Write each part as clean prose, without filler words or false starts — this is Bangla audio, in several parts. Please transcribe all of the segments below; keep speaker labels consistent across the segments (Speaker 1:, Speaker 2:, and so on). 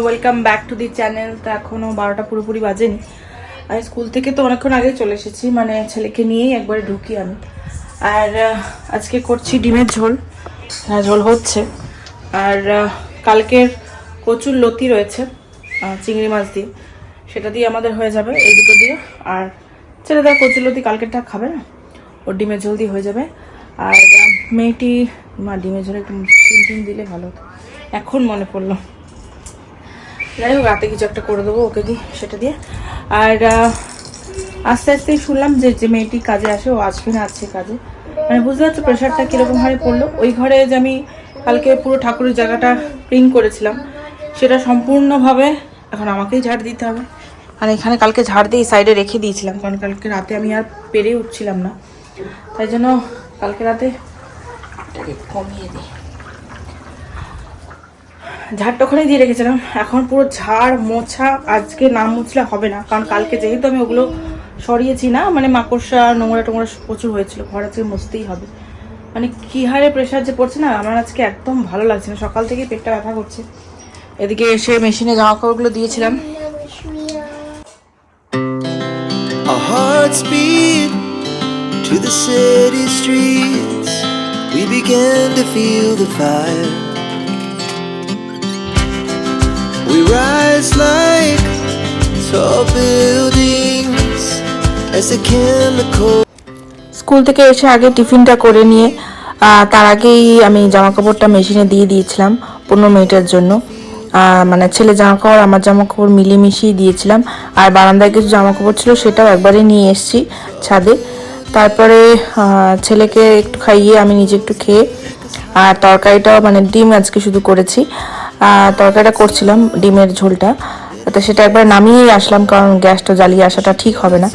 Speaker 1: Welcome back to the channel. তো এখনও 12টা পুরোপুরি বাজেনি। আর স্কুল থেকে তো অনেকক্ষণ আগে চলে এসেছি, মানে ছেলেকে নিয়েই একবারে ঢুকি আমি। আর আজকে করছি ডিমের ঝোল, ঝোল হচ্ছে। আর কালকের কচুর লতি রয়েছে চিংড়ি মাছ দিয়ে, সেটা দিয়ে আমাদের হয়ে যাবে এই দুটো দিয়ে। আর ছেলেটা কচুর লতি কালকেরটা খাবে না, ওর ডিমের ঝোল দিয়ে হয়ে যাবে। আর মেয়েটি ডিমের ঝোল একটু চিন দিলে ভালো হতো, এখন মনে পড়লো। যাই হোক, রাতে কিছু একটা করে দেবো ওকে দিয়ে, সেটা দিয়ে। আর আস্তে আস্তেই শুনলাম যে মেয়েটি কাজে আসে, ও আসবে না, আছে কাজে। মানে বুঝতে পারছো প্রেশারটা কীরকম হারে পড়লো। ওই ঘরে যে আমি কালকে পুরো ঠাকুরের জায়গাটা ক্লিন করেছিলাম, সেটা সম্পূর্ণভাবে এখন আমাকেই ঝাড় দিতে হবে। আর এখানে কালকে ঝাড় দিয়ে সাইডে রেখে দিয়েছিলাম, কারণ কালকে রাতে আমি আর পেরে উঠছিলাম না, তাই জন্য কালকে রাতে কমিয়ে দিই, ঝাড়টা ওখানে দিয়ে রেখেছিলাম। এখন পুরো ঝাড় মোছা, আজকে না মুছলে হবে না, কারণ কালকে যেহেতু আমি ওগুলো সরিয়েছি না, মানে মাকড়সা নোংরা টোংরা প্রচুর হয়েছিল, ঘর আজকে মুছতেই হবে। মানে কী হারে প্রেশার যে পড়ছে না, আমার আজকে একদম ভালো লাগছে না, সকাল থেকেই পেটটা ব্যথা করছে। এদিকে এসে মেশিনে জামা কাপড়গুলো দিয়েছিলাম।
Speaker 2: Our hearts beat to the city streets. We began to feel the fire. We rise like tall buildings as the chemical.
Speaker 1: School থেকে এসে আগে টিফিনটা করে নিয়ে তার আগেই আমি জামা কাপড়টা মেশিনে দিয়ে দিয়েছিলাম 15 মিনিটের জন্য। মানে ছেলে জামা কাপড় আমার জামা কাপড় মিলিয়ে মিশিয়ে দিয়েছিলাম। আর বারান্দায় কিছু জামা কাপড় ছিল, সেটাও একবারে নিয়ে এসেছি ছাদে। তারপরে ছেলেকে একটু খাইয়ে আমি নিজে একটু খেয়ে, আর তরকারিটাও মানে ডিম আজকে শুধু করেছি, তরকারিটা করছিলাম ডিমের ঝোলটা, তো সেটা একবার নামিয়েই আসলাম, কারণ গ্যাসটা জ্বালিয়ে আসাটা ঠিক হবে না।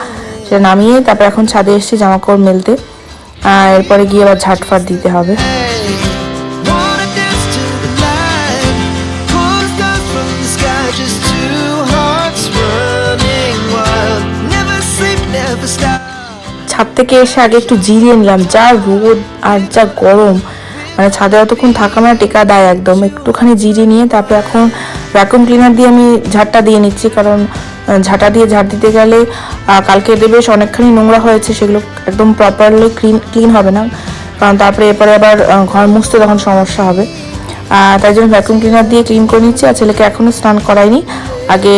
Speaker 1: সেটা নামিয়ে তারপর এখন ছাদে এসেছি জামা কাপড় মেলতে, আর এরপরে গিয়ে আবার ঝাঁটফাট দিতে হবে। ছাদ থেকে এসে আগে একটু জিরিয়ে নিলাম, যা রোদ আর যা গরম, মানে ছাদে অতক্ষণ থাকা মানে টেকা দেয় একদম। একটুখানি জিরিয়ে নিয়ে তারপর এখন ভ্যাকুয়াম ক্লিনার দিয়ে আমি ঝাড়টা দিয়ে নিচ্ছি, কারণ ঝাঁটা দিয়ে ঝাড় দিতে গেলে কালকে বেশ অনেকখানি নোংরা হয়েছে, সেগুলো একদম প্রপারলি ক্লিন হবে না, কারণ তারপরে এরপরে আবার ঘর মুছতে তখন সমস্যা হবে। তাই জন্য ভ্যাকুয়াম ক্লিনার দিয়ে ক্লিন করে নিচ্ছি। আর ছেলেকে এখনও স্নান করাইনি, আগে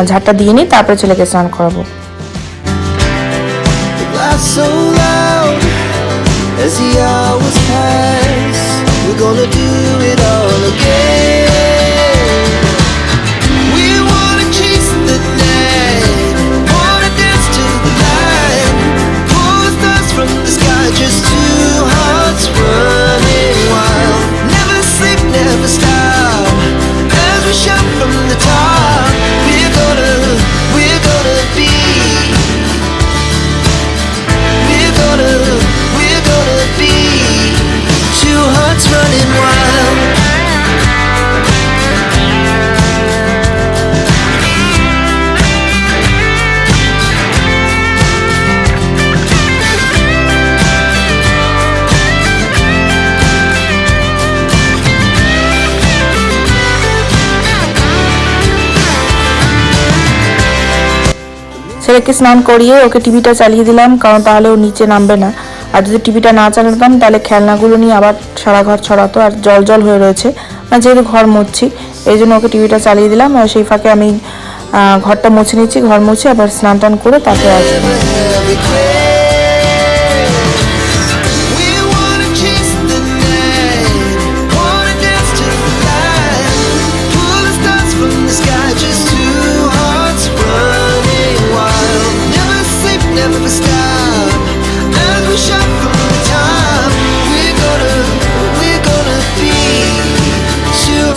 Speaker 1: ঝাড়টা দিয়ে নিই, তারপরে ছেলেকে স্নান করাবো।
Speaker 2: So loud as the hours pass, we're gonna do it all again. We wanna chase the night, wanna dance to the light, pull the stars from the sky, just two hearts running wild. Never sleep, never stop, as we shout from the top. We're gonna be. We're gonna be two hearts running wild.
Speaker 1: ছেলেকে স্নান করিয়ে ওকে টিভিটা চালিয়ে দিলাম, কারণ তাহলে ও নিচে নামবে না। আর যদি টিভিটা না চালাতাম তাহলে খেলনাগুলো নিয়ে আবার সারা ঘর ছড়াতো, আর জল জল হয়ে রয়েছে, মানে যেহেতু ঘর মুছছি এই জন্য ওকে টিভিটা চালিয়ে দিলাম। আর সেই ফাঁকে আমি ঘরটা মুছে নিচ্ছি, ঘর মুছে আবার স্নান টান করে তারপরে আসবো।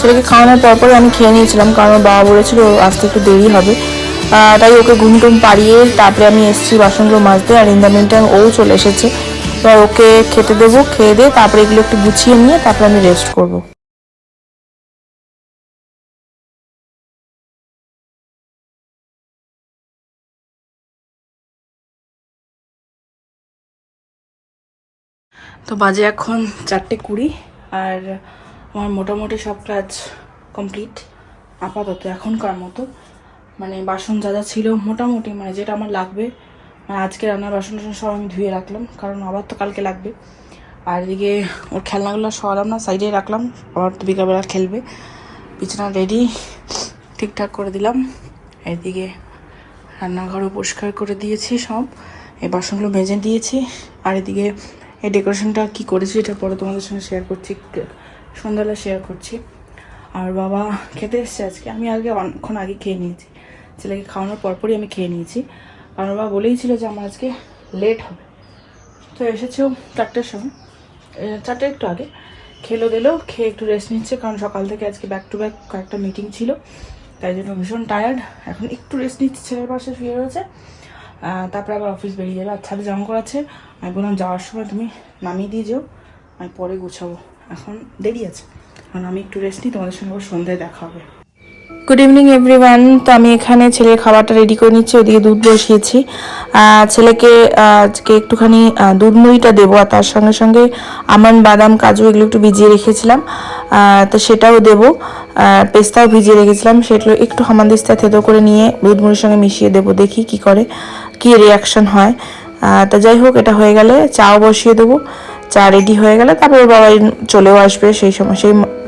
Speaker 1: ছেলেকে খাওয়ানোর পরপরই আমি খেয়ে নিয়েছিলাম, কারণ বাবা বলেছিল আসতে একটু দেরি হবে, তাই ওকে ঘুম টুম পাড়িয়ে তারপরে আমি এসেছি বাসনগুলো মাজতে। আর ইন দ্য মিন টাইম ও চলে এসেছে, এবার ওকে খেতে দেবো, খেয়ে দিয়ে তারপরে এগুলো একটু গুছিয়ে নিয়ে তারপরে আমি রেস্ট করবো। তো বাজে এখন 4:20, আর আমার মোটামুটি সব কাজ কমপ্লিট। আপাতত এখনকার মতো। মানে বাসন যা যা ছিল মোটামুটি, মানে যেটা আমার লাগবে, মানে আজকে রান্নার বাসন টাসন সব আমি ধুয়ে রাখলাম, কারণ আবার তো কালকে লাগবে। আর এদিকে ওর খেলনাগুলো সরালাম না, সাইডে রাখলাম, আবার তো বিকালবেলা খেলবে। বিছানা রেডি ঠিকঠাক করে দিলাম। এদিকে রান্নাঘরও পরিষ্কার করে দিয়েছি সব, এই বাসনগুলো মেজে দিয়েছি। আর এদিকে এই ডেকোরেশনটা কী করেছি এটা পরে তোমাদের সঙ্গে শেয়ার করছি, সন্ধ্যাবেলা শেয়ার করছি। আর বাবা খেতে এসছে আজকে, আমি আগে অনেকক্ষণ আগে খেয়ে নিয়েছি, ছেলেকে খাওয়ানোর পরপরই আমি খেয়ে নিয়েছি, কারণ বাবা বলেই ছিল যে আমার আজকে লেট হবে। তো এসেছেও 4টের সময়, 4টে একটু আগে খেলো দিলো, খেয়ে একটু রেস্ট নিচ্ছে, কারণ সকাল থেকে আজকে ব্যাক টু ব্যাক কয়েকটা মিটিং ছিল, তাই জন্য ভীষণ টায়ার্ড। এখন একটু রেস্ট নিচ্ছে, ছেলের পাশে শুয়ে রয়েছে। তারপরে আবার অফিস বেরিয়ে যাবে। আর ছাদে জামা করা আছে, আমি বললাম যাওয়ার সময় তুমি নামিয়ে দিয়ে যাও, আমি পরে গুছাবো, এখন দেরি আছে, কারণ আমি একটু রেস্ট নিই, তোমাদের সঙ্গে আবার সন্ধ্যায় দেখা হবে। Good evening everyone. তো আমি এখানে ছেলের খাবারটা রেডি করে নিচ্ছি, ওদিকে দুধ বসিয়েছি। ছেলেকে আজকে একটুখানি দুধ মুড়িটা দেবো, আর তার সঙ্গে সঙ্গে আমন্ড, বাদাম, কাজু এগুলো একটু ভিজিয়ে রেখেছিলাম, তো সেটাও দেবো। পেস্তাও ভিজিয়ে রেখেছিলাম, সেগুলো একটু হামানদিস্তা থেতো করে নিয়ে দুধ মুড়ির সঙ্গে মিশিয়ে দেবো, দেখি কি করে, কি রিয়াকশন হয়। তো যাই হোক, এটা হয়ে গেলে চাও বসিয়ে দেবো। চা রেডি হয়ে গেলে তারপরে বাবা চলেও আসবে, সেই সময়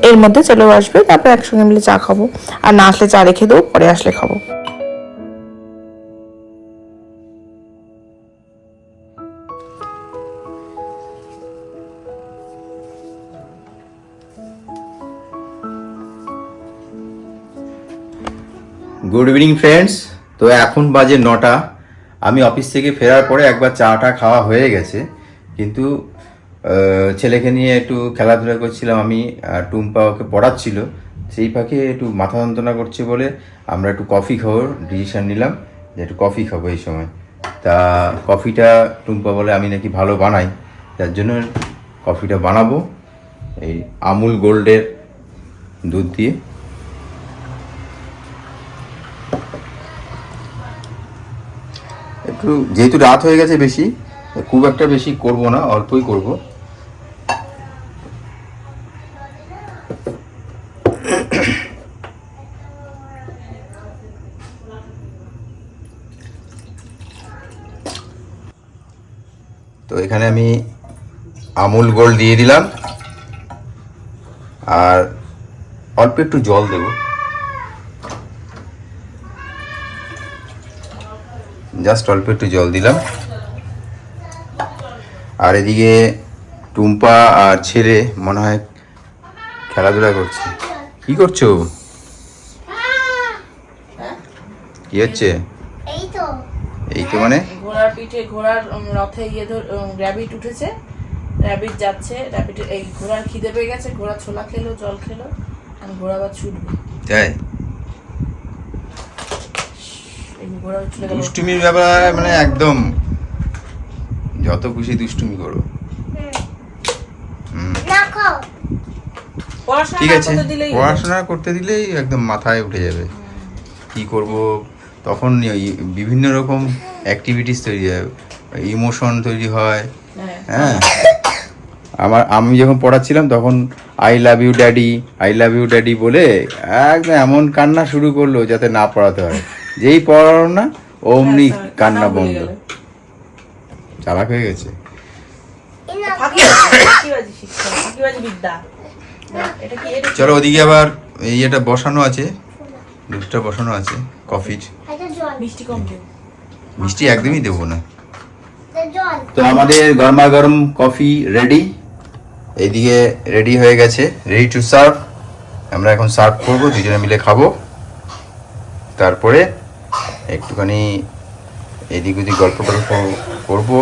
Speaker 1: এর মধ্যে চলেও আসবে, তারপরে একসঙ্গে মিলে চা খাবো। আর না আসলে চা রেখে দেবো, পরে আসলে খাবো।
Speaker 3: Good evening friends. তো এখন বাজে 9টা। আমি অফিস থেকে ফেরার পরে একবার চাটা খাওয়া হয়ে গেছে, কিন্তু ছেলেকে নিয়ে একটু খেলাধুলা করছিলাম আমি, টুম্পা ওকে পড়াচ্ছিল, সেই ফাঁকে একটু মাথা যন্ত্রণা করছে বলে আমরা একটু কফি খাওয়ার ডিসিশন নিলাম, যে একটু কফি খাবো এই সময়। তা কফিটা টুম্পা বলে আমি নাকি ভালো বানাই, যার জন্য কফিটা বানাবো এই আমুল গোল্ডের দুধ দিয়ে। একটু যেহেতু রাত হয়ে গেছে, বেশি খুব একটা বেশি করব না, অল্পই করব। তো এখানে আমি আমুল গোল্ড দিয়ে দিলাম, আর অল্প একটু জল দেব, জাস্ট অল্প একটু জল দিলাম। আর এদিকে টুম্পা আর ছেলে মনে হয় খেলাধুলা করছে। কি করছো? কি হচ্ছে? এই তো মানে
Speaker 1: ঘোড়ার পিঠে, ঘোড়ার রথে র্যাবিট উঠেছে, র্যাবিট যাচ্ছে, র্যাবিটের এই ঘোড়ার খিদে পেয়ে গেছে, ঘোড়া ছোলা খেলো, জল খেলো, আর ঘোড়া আবার ছুটবে।
Speaker 3: তাই দুষ্টুমির ব্যাপার, মানে একদম যত খুশি দুষ্টুমি করো। ঠিক আছে, পড়াশোনা করতে দিলেই একদম মাথায় উঠে যাবে। কি করব তখন বিভিন্ন রকম অ্যাক্টিভিটিস তৈরি হয়, ইমোশন তৈরি হয়। হ্যাঁ, আমি যখন পড়াচ্ছিলাম তখন I love you daddy, I love you daddy বলে একদম এমন কান্না শুরু করলো যাতে না পড়াতে হয়। যেই পড়ালো না অমনি কান্না বন্ধ। চালাক হয়ে গেছে। চলো ওদিকে আবার এটা বসানো আছে, দুধটা বসানো আছে কফির। মিষ্টি একদমই দেবো না। তো আমাদের গরমা গরম কফি রেডি, এইদিকে রেডি হয়ে গেছে, রেডি টু সার্ভ। আমরা এখন সার্ভ করবো, দুজনে মিলে খাবো, তারপরে একটুখানি এদিক ওদিক গল্প টল্প করবো,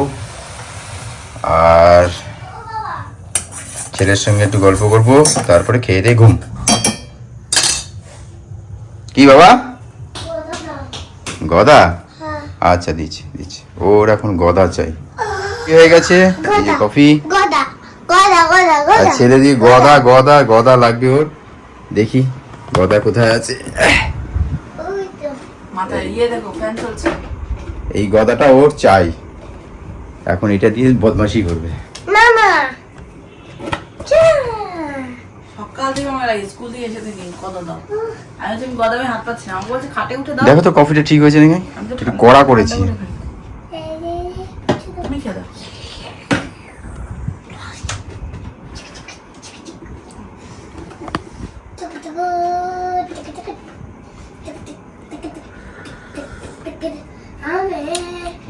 Speaker 3: আর ছেলের সঙ্গে একটু গল্প করবো, তারপরে খেয়ে দিয়ে ঘুম। কি বাবা? গদা? আচ্ছা দিচ্ছি দিচ্ছি, ওর এখন গদা চাই। কি হয়ে গেছে? এই যে কফি। আর ছেলে দিয়ে গদা গদা গদা লাগবে ওর। দেখি গদা কোথায় আছে। এই গদাটা ওর চাই, এখন এটা দিয়ে বদমাশি করবে।
Speaker 1: সকাল থেকে আমার লাগে স্কুল থেকে এসে থেকে কত দাও আমি হচ্ছে আমি গদামে হাত পাচ্ছি না আমাকে বলছে খাটে উঠে দাও
Speaker 3: দেখো তো কফিটা ঠিক হয়েছে নাকি,
Speaker 1: আমি তো
Speaker 3: একটু কড়া করেছি।
Speaker 1: তুমি খেয়ে দাও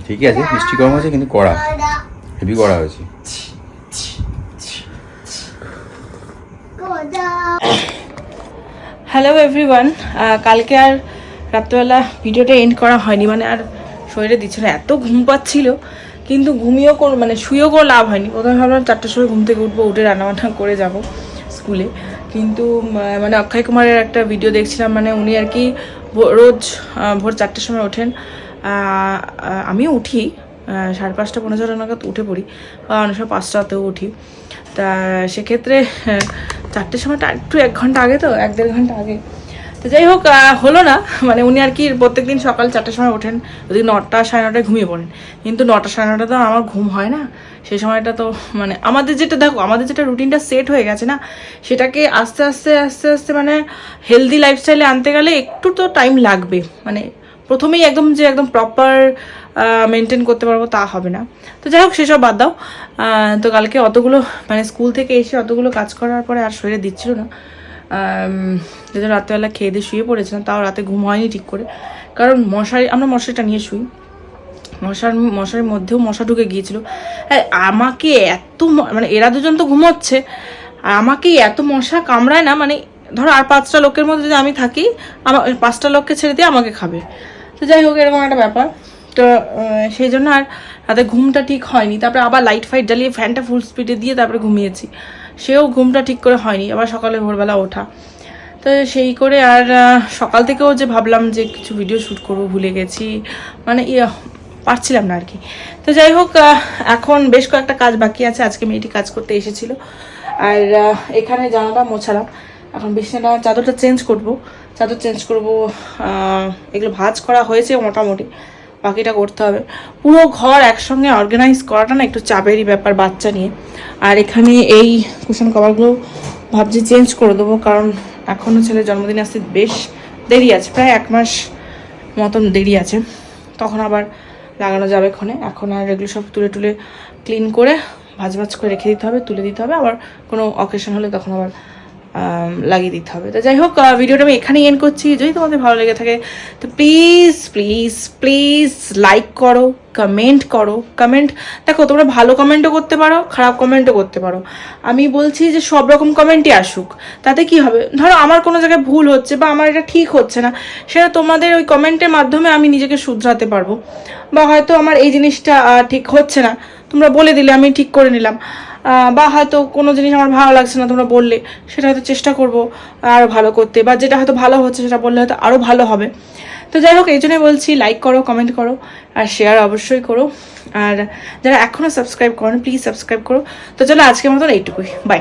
Speaker 3: ঠিকই আছে, মিষ্টি কম আছে কিন্তু কড়া, হেভি কড়া হয়েছে।
Speaker 1: হ্যালো এভরিওয়ান, কালকে আর রাত্রেবেলা ভিডিওটা এন্ড করা হয়নি, মানে আর শরীরে দিচ্ছে না, এত ঘুম পাচ্ছিল কিন্তু ঘুমিয়েও মানে শুয়েও কোনো লাভ হয়নি। প্রথমে ভাবলাম 4টার সময় ঘুম থেকে উঠবো, উঠে রান্নাবান্না করে যাব স্কুলে, কিন্তু মানে অক্ষয় কুমারের একটা ভিডিও দেখছিলাম, মানে উনি আর কি রোজ ভোর 4টার সময় ওঠেন, আমিও উঠি 5:30 পৌনে 6 নাগাদ উঠে পড়ি, অনেক সময় 5টাতেও উঠি। তা সেক্ষেত্রে 4টের সময়টা একটু 1 ঘন্টা আগে, তো 1-1.5 ঘন্টা আগে, তো যাই হোক হলো না। মানে উনি আর কি প্রত্যেকদিন সকাল 4টার সময় ওঠেন, যদি 9টা 9:30 ঘুমিয়ে পড়েন, কিন্তু 9টা 9:30 তো আমার ঘুম হয় না সেই সময়টা। তো মানে আমাদের যেটা দেখো, আমাদের যেটা রুটিনটা সেট হয়ে গেছে না, সেটাকে আস্তে আস্তে আস্তে আস্তে মানে হেলদি লাইফস্টাইলে আনতে গেলে একটু তো টাইম লাগবে। মানে প্রথমেই একদম যে একদম প্রপার মেনটেন করতে পারবো তা হবে না। তো যাই হোক সেসব বাদ দাও। তো কালকে অতগুলো মানে স্কুল থেকে এসে অতগুলো কাজ করার পরে আর শরীরে দিচ্ছিল না, যেহেতু রাত্রেবেলা খেয়ে দিয়ে শুয়ে পড়েছিলাম, তাও রাতে ঘুম হয়নি ঠিক করে, কারণ আমরা মশারিটা নিয়ে শুই, মশারির মধ্যেও মশা ঢুকে গিয়েছিল। আমাকে এত মানে এরা দুজন তো ঘুমোচ্ছে, আর আমাকে এত মশা কামড়ায় না, মানে ধরো আর 5টা লোকের মধ্যে যদি আমি থাকি, আমার 5টা লোককে ছেড়ে দিয়ে আমাকে খাবে। তো যাই হোক এরকম একটা ব্যাপার, তো সেই জন্য আর রাতে ঘুমটা ঠিক হয়নি। তারপরে আবার লাইট ফাইট জ্বালিয়ে ফ্যানটা ফুল স্পিডে দিয়ে তারপরে ঘুমিয়েছি, সেও ঘুমটা ঠিক করে হয়নি, আবার সকালে ভোরবেলা ওঠা। তো সেই করে আর সকাল থেকেও যে ভাবলাম যে কিছু ভিডিও শ্যুট করবো ভুলে গেছি, মানে পারছিলাম না আর কি। তো যাই হোক এখন বেশ কয়েকটা কাজ বাকি আছে, আজকে মেয়েটি কাজ করতে এসেছিল। আর এখানে জানালা মোছালাম, এখন বিছানা চাদর চেঞ্জ করব, এগুলো ভাঁজ করা হয়েছে মোটামুটি, বাকিটা করতে হবে। পুরো ঘর একসঙ্গে অর্গানাইজ করাটা না একটু চাপেরই ব্যাপার বাচ্চা নিয়ে। আর এখানে এই কুশন কভারগুলো ভাবছি চেঞ্জ করে দেবো, কারণ এখনও ছেলের জন্মদিন আসতে বেশ দেরি আছে, প্রায় 1 মাস মতন দেরি আছে, তখন আবার লাগানো যাবে ক্ষণে। এখন আর এগুলো সব তুলে ক্লিন করে ভাজ করে রেখে দিতে হবে, তুলে দিতে হবে, আবার কোনো অকেশন হলে তখন আবার লাগিয়ে দিতে হবে। তো যাই হোক ভিডিওটা আমি এখানেই এন্ড করছি। যদি তোমাদের ভালো লেগে থাকে তো প্লিজ প্লিজ প্লিজ লাইক করো, কমেন্ট দেখো, তোমরা ভালো কমেন্টও করতে পারো, খারাপ কমেন্টও করতে পারো। আমি বলছি যে সব রকম কমেন্টই আসুক, তাতে কি হবে, ধরো আমার কোনো জায়গায় ভুল হচ্ছে বা আমার এটা ঠিক হচ্ছে না, সেটা তোমাদের ওই কমেন্টের মাধ্যমে আমি নিজেকে শুধরাতে পারবো, বা হয়তো আমার এই জিনিসটা ঠিক হচ্ছে না, তোমরা বলে দিলে আমি ঠিক করে নিলাম, বা হয়তো কোনো জিনিস আমার ভালো লাগছে না তোমরা বললে, সেটা হয়তো চেষ্টা করবো আরও ভালো করতে, বা যেটা হয়তো ভালো হচ্ছে সেটা বললে হয়তো আরও ভালো হবে। তো যাই হোক এই জন্যই বলছি লাইক করো, কমেন্ট করো, আর শেয়ার অবশ্যই করো, আর যারা এখনও সাবস্ক্রাইব করো প্লিজ সাবস্ক্রাইব করো। তো চলো আজকের মতন এইটুকুই, বাই।